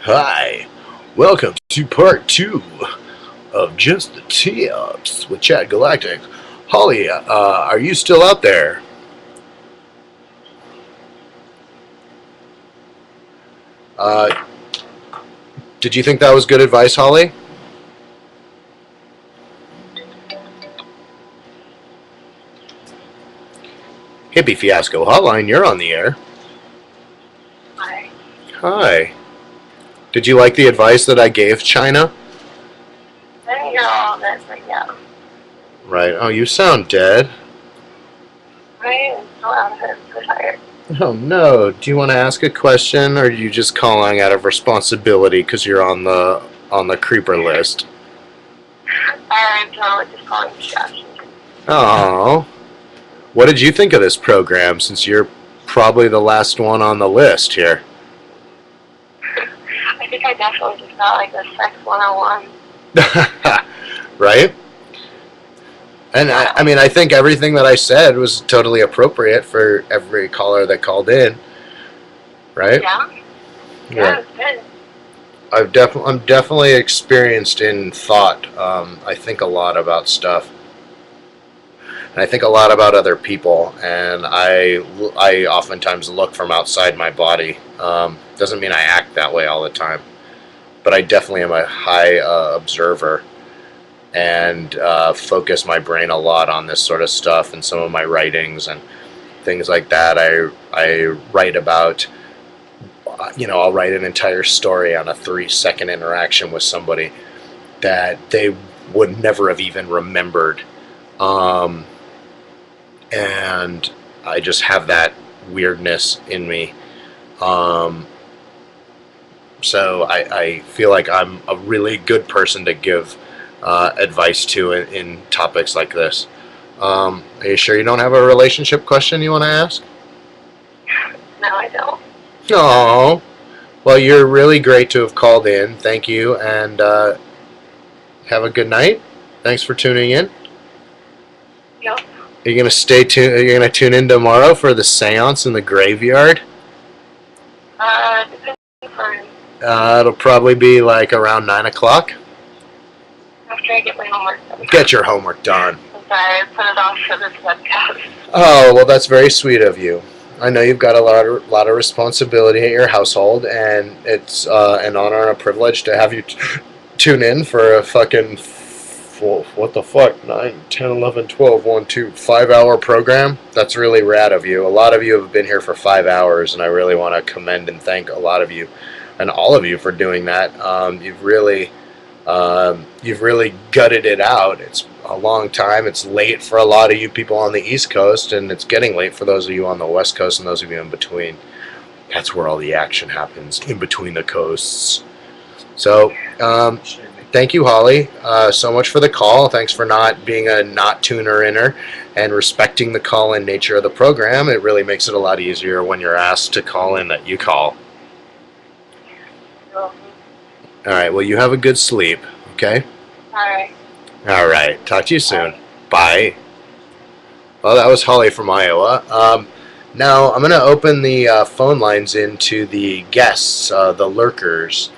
Hi, welcome to part two of Just the Tips with Chad Galactic. Holly, are you still out there? Uh, did you think that was good advice, Holly? Hippie Fiasco Hotline, you're on the air. Hi. Hi. Did you like the advice that I gave China? I didn't hear all of it, but yeah. Right. Oh, you sound dead. I am so out of it. I'm so tired. Oh no. Do you want to ask a question, or are you just calling out of responsibility because you're on the creeper list? I'm totally just calling distraction. Oh. What did you think of this program since you're probably the last one on the list here? I think I definitely just got like a sex 101. Right? And I mean, I think everything that I said was totally appropriate for every caller that called in, right? Yeah? Yeah, it's good. I'm definitely experienced in thought. I think a lot about stuff, and I think a lot about other people, and I oftentimes look from outside my body. Doesn't mean I act that way all the time, but I definitely am a high observer and focus my brain a lot on this sort of stuff and some of my writings and things like that. I write about, I'll write an entire story on a 3 second interaction with somebody that they would never have even remembered. Um, and I just have that weirdness in me. Um, so I feel like I'm a really good person to give advice to in topics like this. Are you sure you don't have a relationship question you want to ask? No, I don't. Oh, well, you're really great to have called in. Thank you, and have a good night. Thanks for tuning in. Yep. Are you gonna stay tuned? Are you gonna tune in tomorrow for the séance in the graveyard? Depending on It'll probably be like around 9 o'clock. after I get my homework done. Get your homework done. I'm sorry, I put it off for this webcast. Oh, well, that's very sweet of you. I know you've got a lot of responsibility at your household, and it's an honor and a privilege to have you tune in for a fucking what the fuck 9, 10, 11, 12, 1, 2, 5 hour program. That's really rad of you. A lot of you have been here for 5 hours, and I really want to commend and thank a lot of you and all of you for doing that. You've really gutted it out. It's a long time. It's late for a lot of you people on the East Coast, and it's getting late for those of you on the West Coast and those of you in between. That's where all the action happens, in between the coasts. So, thank you, Holly, so much for the call. Thanks for not being a not tuner inner and respecting the call-in nature of the program. It really makes it a lot easier when you're asked to call in that you call. So, All right. Well, you have a good sleep. Okay. alright. All right. Talk to you soon. Bye. Well, that was Holly from Iowa. Now I'm going to open the phone lines into the guests, the lurkers.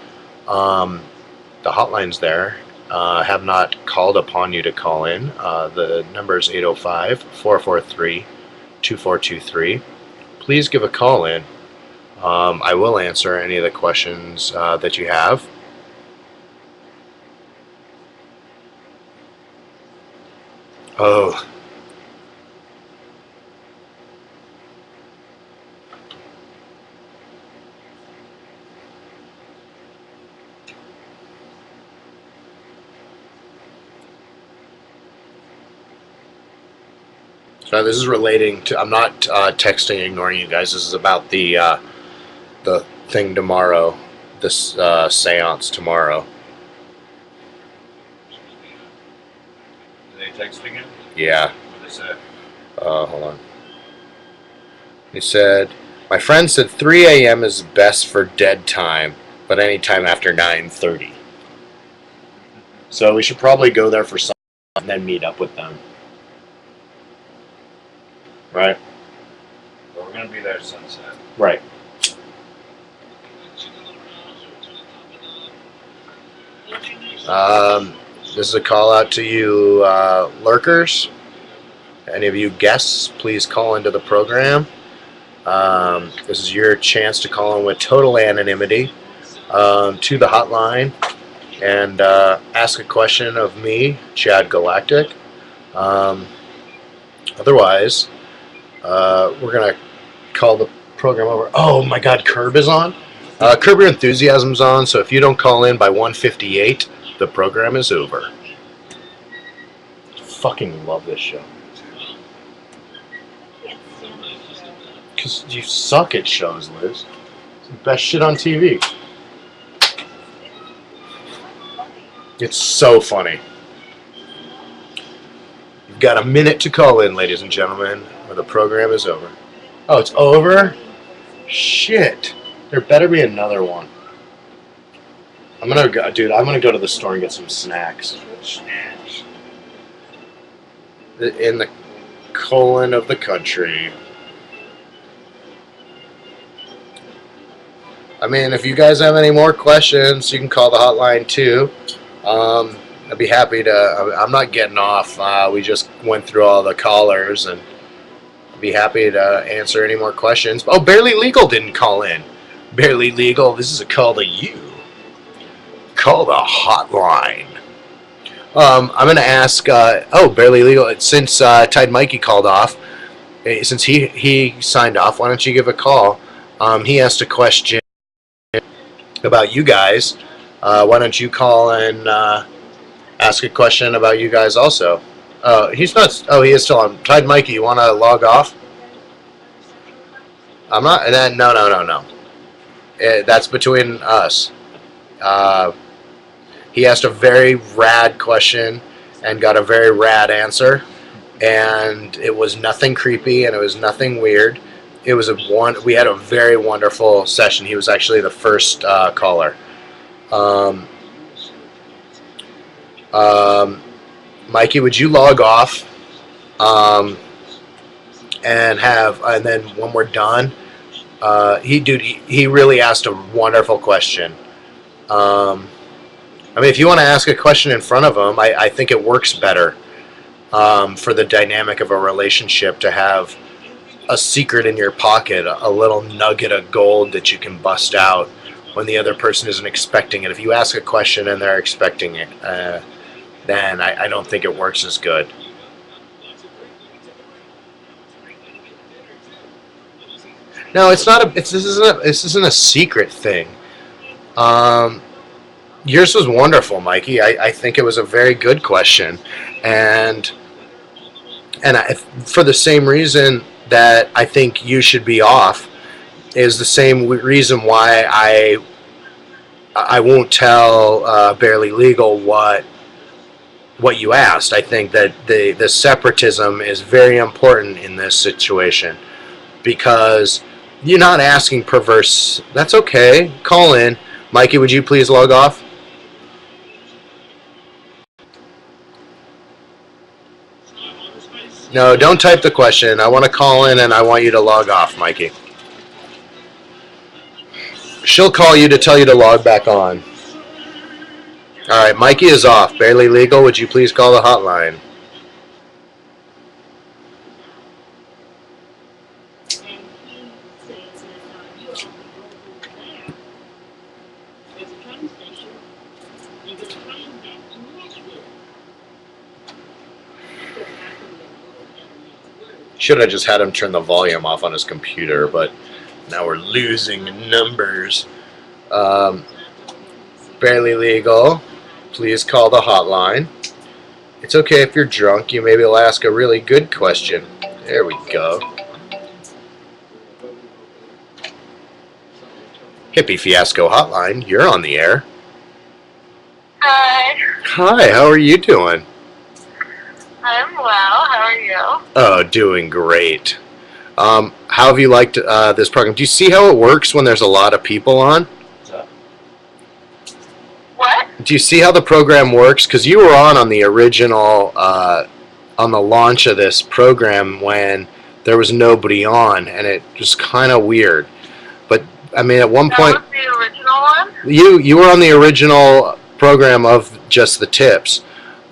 The hotlines there have not called upon you to call in. The number is 805 443 2423. Please give a call in. I will answer any of the questions that you have. Oh, so this is relating to. I'm not texting, ignoring you guys. This is about the thing tomorrow. This séance tomorrow. Did they text again? Yeah. What did they say? Hold on. He said, my friend said 3 a.m. is best for dead time, but anytime after 9:30. So we should probably go there for some and then meet up with them. Right? Well, we're gonna be there at sunset. Right. This is a call out to you lurkers. Any of you guests, please call into the program. This is your chance to call in with total anonymity to the hotline and ask a question of me, Chad Galactic. Otherwise, we're going to call the program over. Oh my God, Curb is on. Curb Your Enthusiasm's on, so if you don't call in by 1:58, the program is over. Fucking love this show. Because you suck at shows, Liz. It's the best shit on TV. It's so funny. You've got a minute to call in, ladies and gentlemen, or the program is over. Oh, it's over? Shit. There better be another one. I'm gonna go to the store and get some snacks. In the colon of the country. I mean, if you guys have any more questions, you can call the hotline too. I'd be happy to. I'm not getting off. We just went through all the callers, and I'd be happy to answer any more questions. Oh, Barely Legal didn't call in. Barely Legal, this is a call to you. Call the hotline. I'm going to ask, Barely Legal, since Tide Mikey called off, since he signed off, why don't you give a call? He asked a question about you guys. Why don't you call and ask a question about you guys also? He's not, he is still on. Tide Mikey, you want to log off? I'm not, no. That's between us. He asked a very rad question and got a very rad answer, and it was nothing creepy and it was nothing weird. It was we had a very wonderful session. He was actually the first caller. Mikey, would you log off? And then when we're done, he really asked a wonderful question. I mean, if you want to ask a question in front of him, I think it works better for the dynamic of a relationship to have a secret in your pocket, a little nugget of gold that you can bust out when the other person isn't expecting it. If you ask a question and they're expecting it, then I don't think it works as good. No, it's not. This isn't a secret thing. Yours was wonderful, Mikey. I think it was a very good question, and for the same reason that I think you should be off is the same reason why I won't tell Barely Legal what you asked. I think that the separatism is very important in this situation because you're not asking perverse. That's okay. Call in. Mikey, would you please log off? No, don't type the question. I want to call in and I want you to log off, Mikey. She'll call you to tell you to log back on. All right, Mikey is off. Barely Legal, would you please call the hotline? Should have just had him turn the volume off on his computer, but now we're losing numbers. Barely Legal, please call the hotline. It's okay if you're drunk. You maybe will ask a really good question. There we go. Hippie Fiasco Hotline, you're on the air. Hi. Hi, how are you doing? I'm well. How are you? Oh, doing great. How have you liked this program? Do you see how it works when there's a lot of people on? What? Do you see how the program works? Because you were on the original, on the launch of this program when there was nobody on, and it was kind of weird. But, I mean, at one point... That was the original one? You were on the original program of just the tips.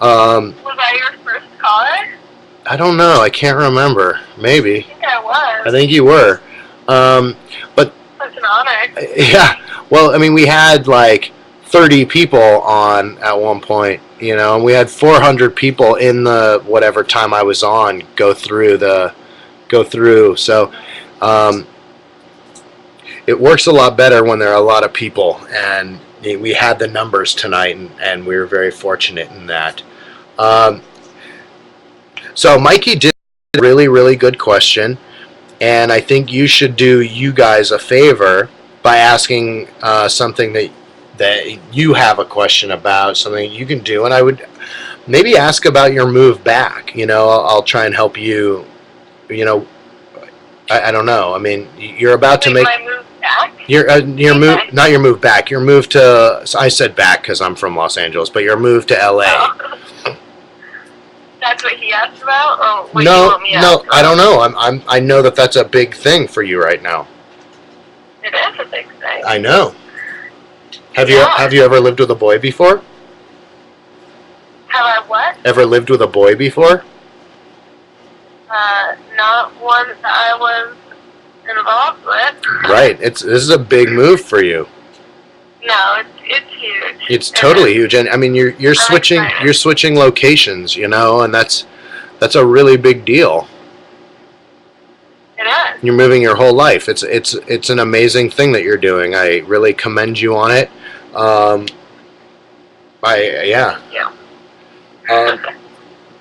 Was I your first caller? I don't know. I can't remember. Maybe. I think I was. I think you were. But Such an honor. yeah. Well, I mean, we had like 30 people on at one point, you know, and we had 400 people in the whatever time I was on go through. So it works a lot better when there are a lot of people, and we had the numbers tonight, and we were very fortunate in that. So Mikey did a really, really good question, and I think you should do you guys a favor by asking something that you have a question about, something you can do, and I would maybe ask about your move back. You know, I'll try and help you. You know, I don't know. I mean, you're about to make my move back? your move, not your move back. Your move to, I said back because I'm from Los Angeles, but your move to LA. Oh. That's what he asked about, or what you No, want me to no, ask about? I don't know. I know that's a big thing for you right now. It is a big thing. I know. Have Yeah. you ever lived with a boy before? Have I what? Ever lived with a boy before? Not one that I was involved with. Right. This is a big move for you. No, it's huge. It's totally huge, and I mean you're switching excited. you're switching locations, you know, and that's a really big deal. It is. You're moving your whole life. It's an amazing thing that you're doing. I really commend you on it. Yeah. Yeah.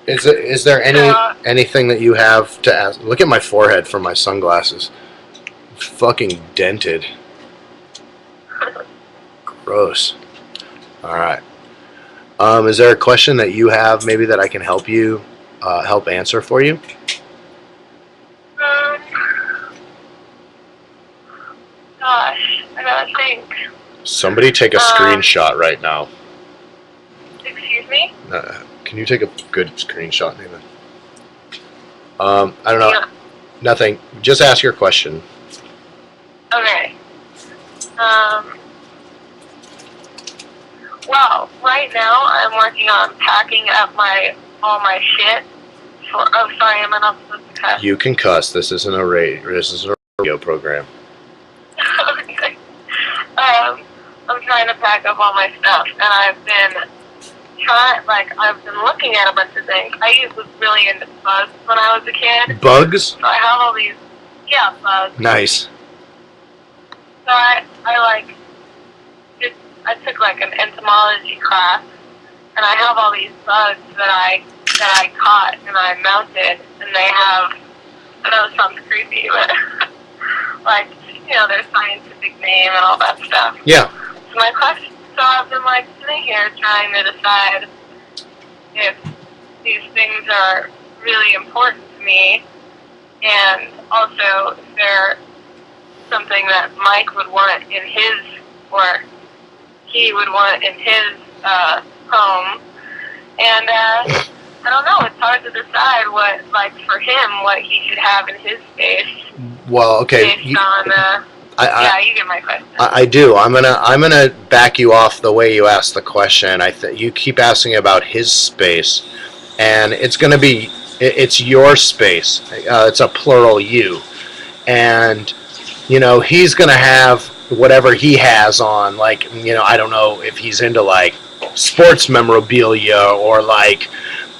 Is there anything that you have to ask? Look at my forehead from my sunglasses. It's fucking dented. Gross. All right. Is there a question that you have maybe that I can help you help answer for you? Gosh, I gotta think. Somebody take a screenshot right now. Excuse me? Can you take a good screenshot, Nathan? I don't know. Yeah. Nothing. Just ask your question. Okay. Well, right now I'm working on packing up all my shit. Oh, sorry, I'm not supposed to cuss. You can cuss. This isn't a radio program. Okay. I'm trying to pack up all my stuff, and I've been looking at a bunch of things. I was really into bugs when I was a kid. Bugs? So I have all these, bugs. Nice. So I took like an entomology class, and I have all these bugs that I caught and I mounted, and they have, I know it sounds creepy, but like, you know, their scientific name and all that stuff. Yeah. So my question, so I've been like sitting here trying to decide if these things are really important to me, and also if they're something that Mike would want in his, or he would want in his home. And I don't know, it's hard to decide what, like, for him, what he should have in his space. Well, okay. Based on, yeah, you get my question. I do. I'm gonna back you off the way you asked the question. You keep asking about his space, and it's gonna be it's your space. It's a plural you, and you know he's gonna have whatever he has on. Like, you know, I don't know if he's into like sports memorabilia or like,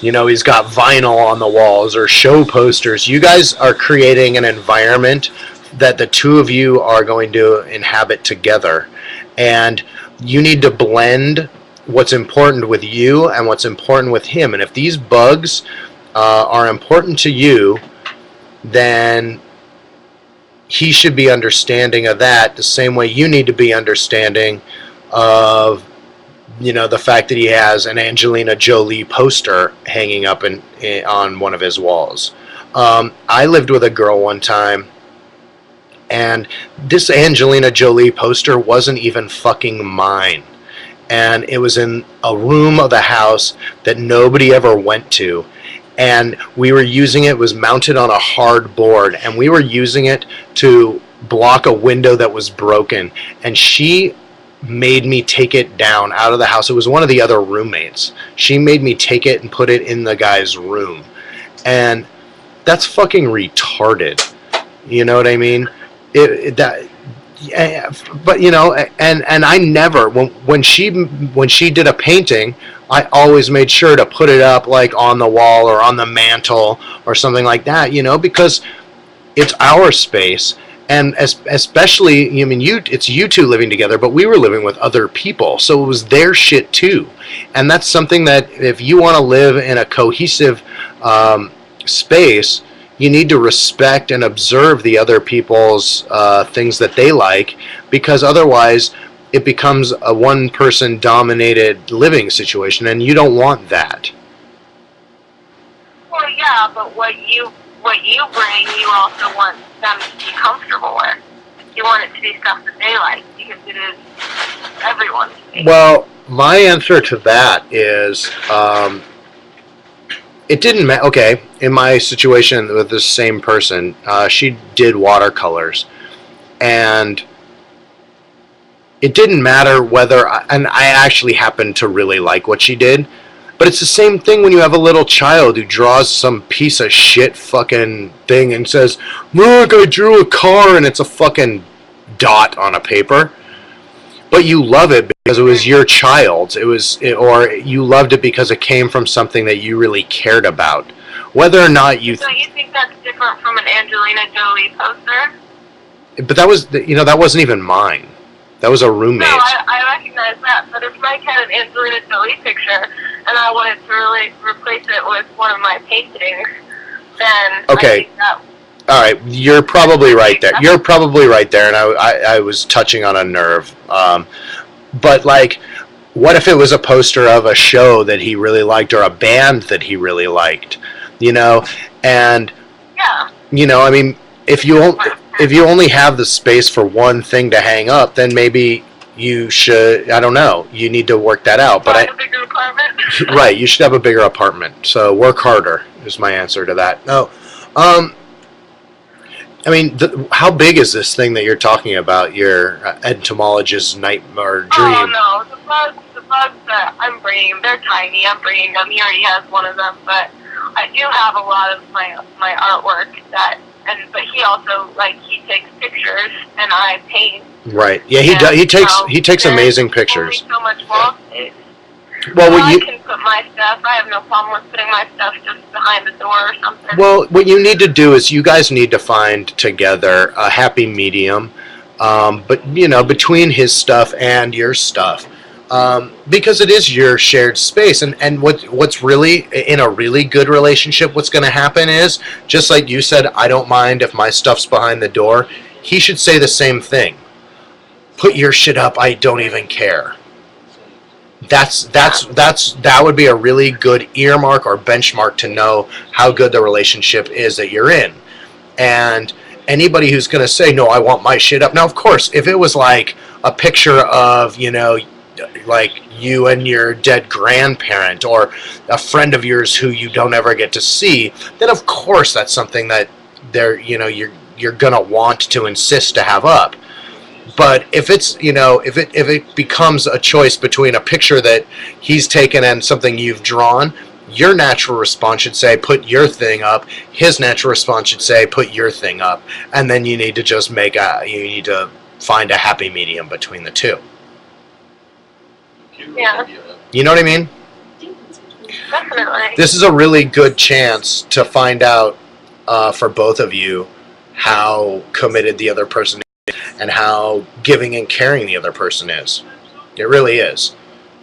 you know, he's got vinyl on the walls or show posters. You guys are creating an environment that the two of you are going to inhabit together, and you need to blend what's important with you and what's important with him. And if these bugs are important to you, then he should be understanding of that the same way you need to be understanding of, you know, the fact that he has an Angelina Jolie poster hanging up on one of his walls. I lived with a girl one time, and this Angelina Jolie poster wasn't even fucking mine. And it was in a room of the house that nobody ever went to. And we were using it was mounted on a hard board, and we were using it to block a window that was broken. And she made me take it down out of the house. It was one of the other roommates. She made me take it and put it in the guy's room. And that's fucking retarded. You know what I mean? But you know, and I never, when she did a painting, I always made sure to put it up like on the wall or on the mantle or something like that, you know, because it's our space. And especially, I mean, it's you two living together, but we were living with other people, so it was their shit too. And that's something that if you want to live in a cohesive space, you need to respect and observe the other people's things that they like, because otherwise it becomes a one-person dominated living situation, and you don't want that. Well, yeah, but what you bring, you also want them to be comfortable with. You want it to be stuff that they like, because it is everyone's thing. Well, my answer to that is, it didn't matter. Okay, in my situation with this same person, she did watercolors, and it didn't matter whether, and I actually happened to really like what she did. But it's the same thing when you have a little child who draws some piece of shit fucking thing and says, "Look, I drew a car," and it's a fucking dot on a paper. But you love it because it was your child's. Or you loved it because it came from something that you really cared about. Whether or not you... So you think that's different from an Angelina Jolie poster? But that was, that wasn't even mine. That was a roommate. No, I recognize that. But if Mike had an Angelina Jolie picture and I wanted to really replace it with one of my paintings, then okay. I think that... All right, you're probably right there. You're probably right there, and I was touching on a nerve. But, like, what if it was a poster of a show that he really liked or a band that he really liked, you know? And, yeah. You know, I mean, if you only have the space for one thing to hang up, then maybe you should, I don't know, you need to work that out. But a bigger apartment? Right, you should have a bigger apartment. So work harder is my answer to that. No, I mean, how big is this thing that you're talking about, your entomologist's nightmare dream? Oh, no. The bugs that I'm bringing, they're tiny. I'm bringing them. He already has one of them. But I do have a lot of my artwork but he also, like, he takes pictures and I paint. Right. Yeah, he takes amazing pictures. Only so much wall space. Well, I can put my stuff. I have no problem with putting my stuff just behind the door or something. Well, what you need to do is you guys need to find together a happy medium, but you know, between his stuff and your stuff, because it is your shared space. And what's really in a really good relationship, what's going to happen is, just like you said, I don't mind if my stuff's behind the door. He should say the same thing. Put your shit up. I don't even care. That would be a really good earmark or benchmark to know how good the relationship is that you're in. And anybody who's going to say, no, I want my shit up. Now, of course, if it was like a picture of, you know, like you and your dead grandparent or a friend of yours who you don't ever get to see, then of course that's something that you're going to want to insist to have up. But if it's, you know, if it becomes a choice between a picture that he's taken and something you've drawn, your natural response should say, put your thing up. His natural response should say, put your thing up. And then you need to just you need to find a happy medium between the two. Yeah. You know what I mean? Definitely. This is a really good chance to find out for both of you how committed the other person is and how giving and caring the other person is. It really is.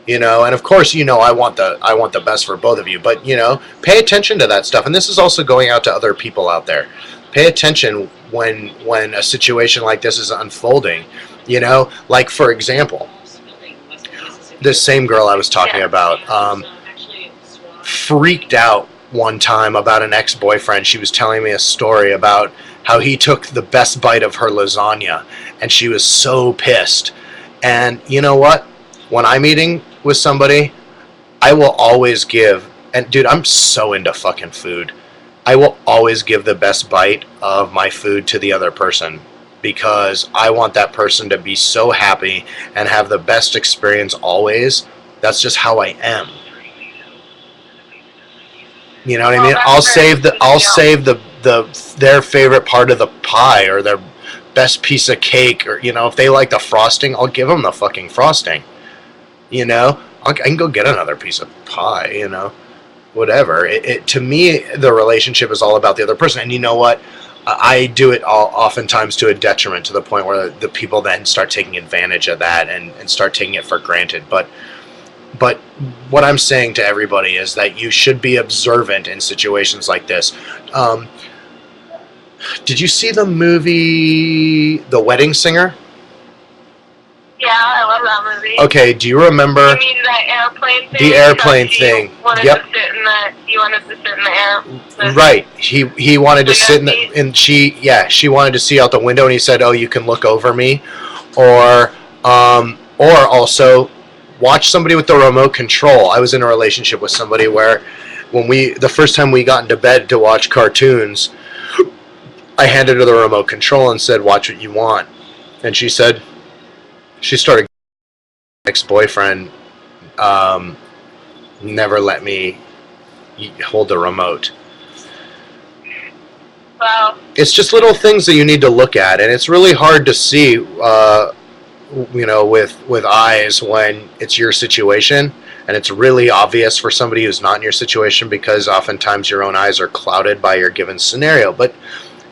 You know, and of course, you know, I want the best for both of you, but you know, pay attention to that stuff. And this is also going out to other people out there. Pay attention when a situation like this is unfolding. You know, like for example, this same girl I was talking about freaked out one time about an ex-boyfriend. She was telling me a story about how he took the best bite of her lasagna, and she was so pissed. And you know what? When I'm eating with somebody, I will always give, and dude, I'm so into fucking food. I will always give the best bite of my food to the other person. because I want that person to be so happy and have the best experience always. That's just how I am. You know what I mean? I'll save their favorite part of the pie or their best piece of cake, or if they like the frosting, I'll give them the fucking frosting. I can go get another piece of pie. Whatever. To me, the relationship is all about the other person, and you know what? I do it oftentimes to a detriment, to the point where the people then start taking advantage of that and start taking it for granted. But what I'm saying to everybody is that you should be observant in situations like this. Did you see the movie The Wedding Singer? Yeah, I love that movie. Okay, do you remember? You mean that airplane thing? The airplane thing. He wanted to sit in the air. Right. He wanted to sit and she wanted to see out the window, and he said, "Oh, you can look over me," or also watch somebody with the remote control. I was in a relationship with somebody where the first time we got into bed to watch cartoons, I handed her the remote control and said, "Watch what you want," and she started. Ex-boyfriend never let me hold the remote. Wow. It's just little things that you need to look at, and it's really hard to see, with eyes when it's your situation, and it's really obvious for somebody who's not in your situation, because oftentimes your own eyes are clouded by your given scenario. But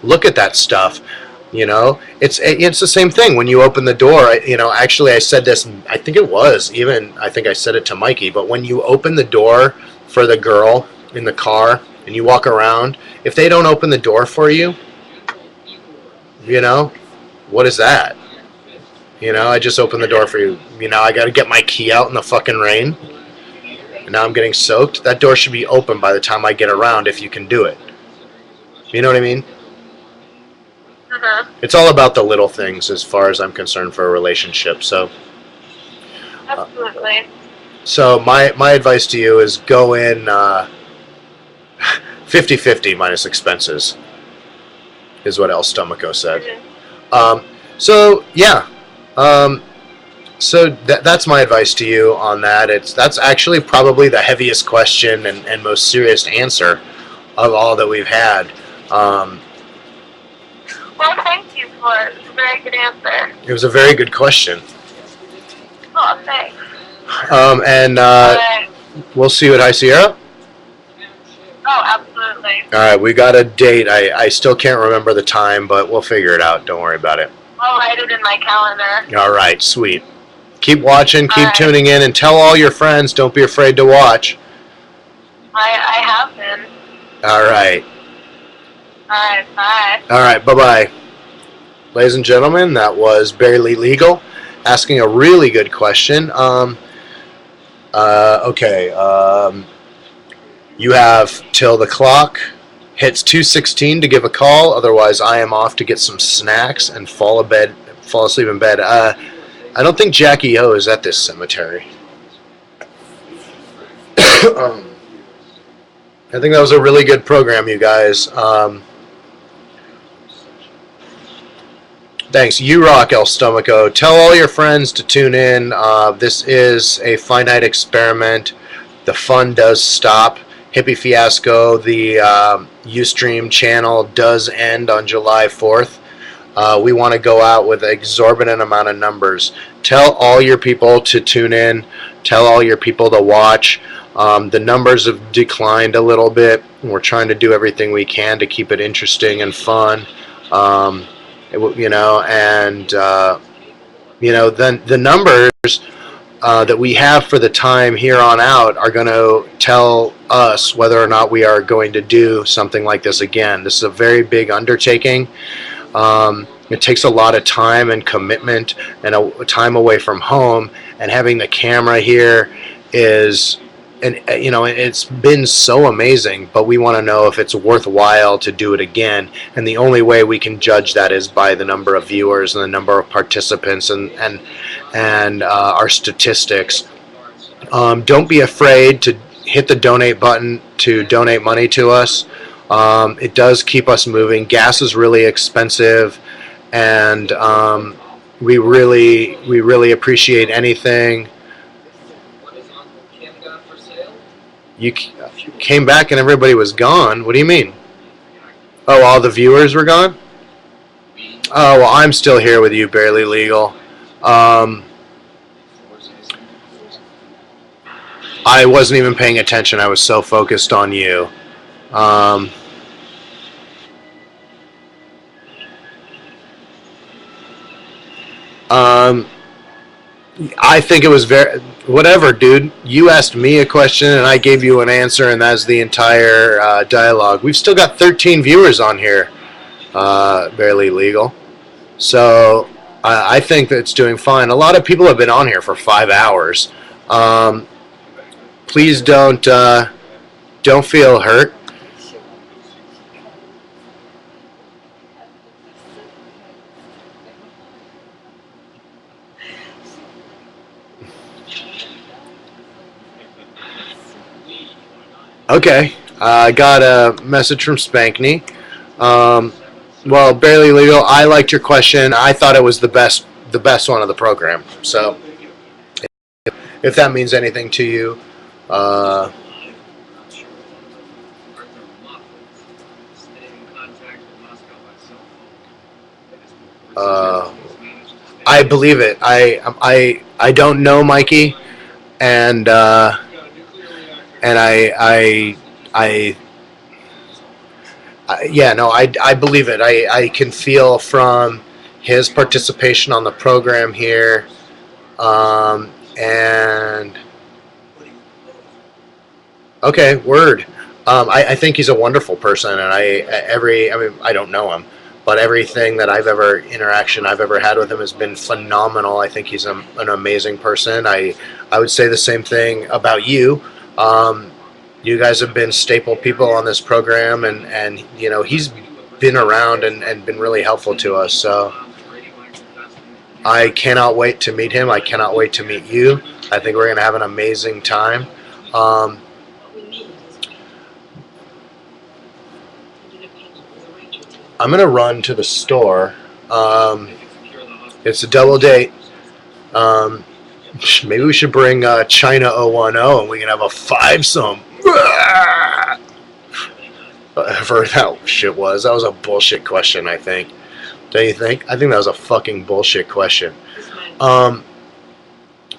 look at that stuff. It's the same thing when you open the door. Actually, I said this. I think I said it to Mikey. But when you open the door for the girl in the car and you walk around, if they don't open the door for you, what is that? I just opened the door for you. I got to get my key out in the fucking rain, and now I'm getting soaked. That door should be open by the time I get around, if you can do it. You know what I mean? It's all about the little things, as far as I'm concerned, for a relationship. So, absolutely. So my advice to you is go in 50-50 minus expenses, is what El Stomaco said. So that's my advice to you on that. That's actually probably the heaviest question and most serious answer of all that we've had. Well, thank you for it. It was a very good answer. It was a very good question. Oh, thanks. We'll see you at High Sierra? Oh, absolutely. All right, we got a date. I still can't remember the time, but we'll figure it out. Don't worry about it. I'll write it in my calendar. All right, sweet. Keep watching, keep tuning in, and tell all your friends. Don't be afraid to watch. I have been. All right. All right, bye. All right, bye-bye. Ladies and gentlemen, that was Barely Legal asking a really good question. You have till the clock hits 2:16 to give a call. Otherwise, I am off to get some snacks and fall asleep in bed. I don't think Jackie O is at this cemetery. I think that was a really good program, you guys. Thanks. You rock, El Stomaco. Tell all your friends to tune in. This is a finite experiment. The fun does stop. Hippie Fiasco, the Ustream channel, does end on July 4th. We want to go out with an exorbitant amount of numbers. Tell all your people to tune in. Tell all your people to watch. The numbers have declined a little bit. We're trying to do everything we can to keep it interesting and fun. Then the numbers that we have for the time here on out are going to tell us whether or not we are going to do something like this again. This is a very big undertaking. It takes a lot of time and commitment and a time away from home, and having the camera here is, and it's been so amazing, but we want to know if it's worthwhile to do it again, and the only way we can judge that is by the number of viewers and the number of participants and our statistics. Don't be afraid to hit the donate button to donate money to us. It does keep us moving. Gas is really expensive, and we really appreciate anything. You came back and everybody was gone. What do you mean? Oh, all the viewers were gone? Oh, well, I'm still here with you, Barely Legal. I wasn't even paying attention. I was so focused on you. I think it was very whatever, dude. You asked me a question and I gave you an answer, and that's the entire dialogue. We've still got 13 viewers on here, Barely Legal. So I think that it's doing fine. A lot of people have been on here for 5 hours. Please don't feel hurt. Okay, I got a message from Spankney. Well, Barely Legal, I liked your question. I thought it was the best one of the program. So, if that means anything to you, I believe it. I don't know Mikey, and yeah, no, I believe it. I can feel from his participation on the program here, and okay, word. I think he's a wonderful person, and I mean, I don't know him, but everything that interaction I've ever had with him has been phenomenal. I think he's an amazing person. I would say the same thing about you. You guys have been staple people on this program, and you know, he's been around and been really helpful to us. So I cannot wait to meet him. I cannot wait to meet you. I think we're going to have an amazing time. I'm going to run to the store. It's a double date. Maybe we should bring China 010 and we can have a fivesome. Whatever that shit was. That was a bullshit question, I think. Don't you think? I think that was a fucking bullshit question.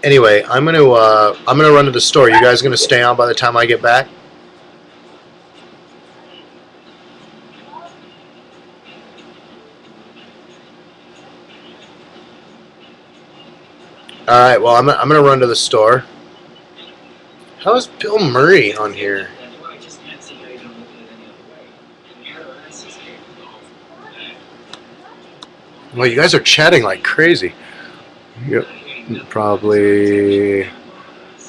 Anyway, I'm gonna run to the store. You guys gonna stay on by the time I get back? All right. Well, I'm gonna run to the store. How is Bill Murray on here? Well, you guys are chatting like crazy. Yep. Probably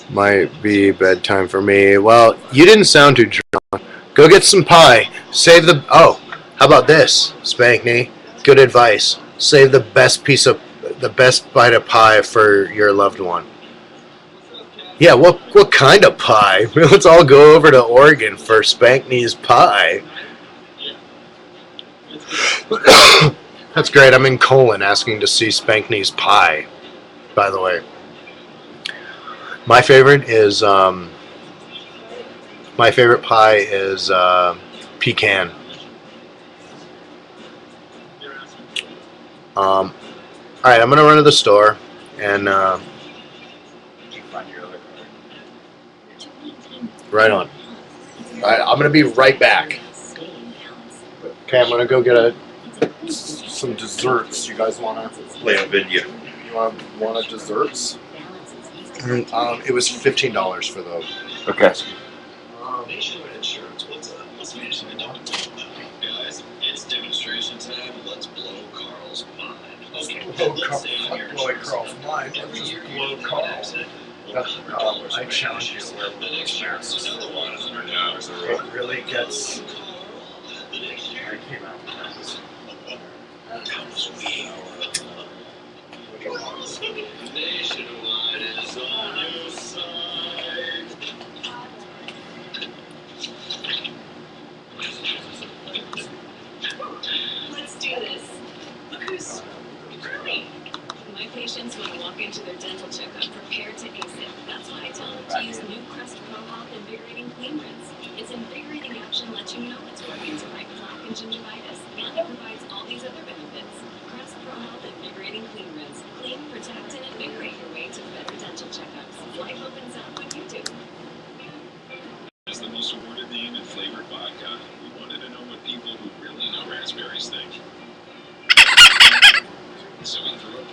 might be bedtime for me. Well, you didn't sound too drunk. Go get some pie. Save the... Oh, how about this, Spankney? Good advice. Save the best bite of pie for your loved one. Yeah, what kind of pie? Let's all go over to Oregon for Spankney's pie. That's great. I'm in Colon asking to see Spankney's pie, by the way. My favorite pie is pecan. All right, I'm gonna run to the store and right on. All right, I'm gonna be right back. Okay, I'm gonna go get some desserts. You guys wanna Play a video. You want a desserts? It was $15 for those. Okay. Nationwide Insurance, what's up? Guys, it's demonstration time. Let's blow Carl's mind. Okay, Carl's mind. Every year you get an accident. I challenge you. The next year it's another $100 It really gets. The next year, I came out with this. Nationwide is on your side. Let's do this. Look who's Invigorating Clean Rinse. Its invigorating action lets you know it's working to fight plaque and gingivitis, and it provides all these other benefits. Crest Pro Health Invigorating Clean Rinse. Clean, protect, and invigorate your way to better dental checkups. Life opens up when you do. As the most awarded name in flavored vodka, we wanted to know what people who really know raspberries think. So we threw a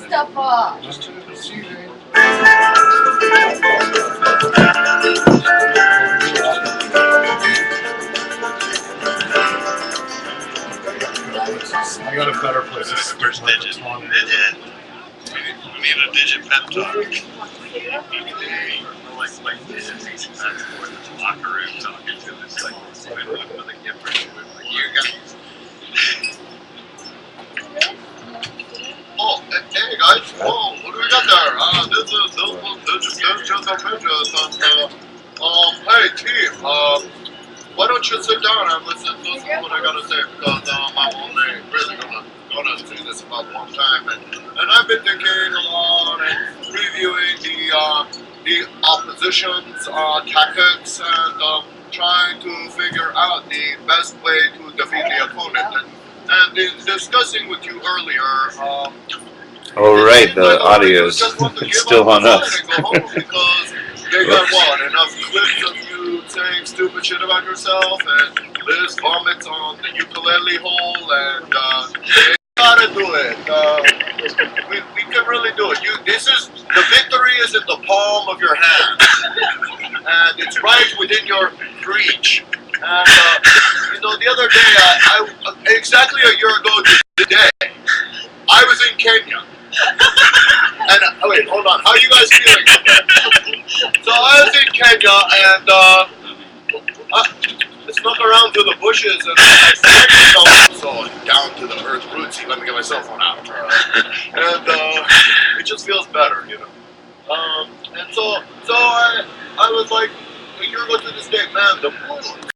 Stuff off. I got a better place to stick First my digit. baton. Digit. We need a digit pep talk. Like digits. That's for the locker room talking to this like with a gift for you guys. Oh, hey guys! Oh, what do we got there? This is just our pictures and hey team, why don't you sit down and listen to what I gotta say because I'm only really gonna say this about one time and I've been thinking a lot and reviewing the opposition's tactics and trying to figure out the best way to defeat the opponent and in discussing with you earlier. Oh, right, the audio is still on us. Because they got what? Enough clips of you saying stupid shit about yourself and Liz vomits on the ukulele hole and they gotta do it. We can really do it. The victory is in the palm of your hand. And it's right within your reach. And the other day, exactly a year ago today, I was in Kenya. And wait, hold on. How are you guys feeling? So I was in Kenya and I snuck around through the bushes and I found myself so down to the earth rootsy. Let me get my cell phone out. And it just feels better, And so I was like a year ago to this day, man, the moon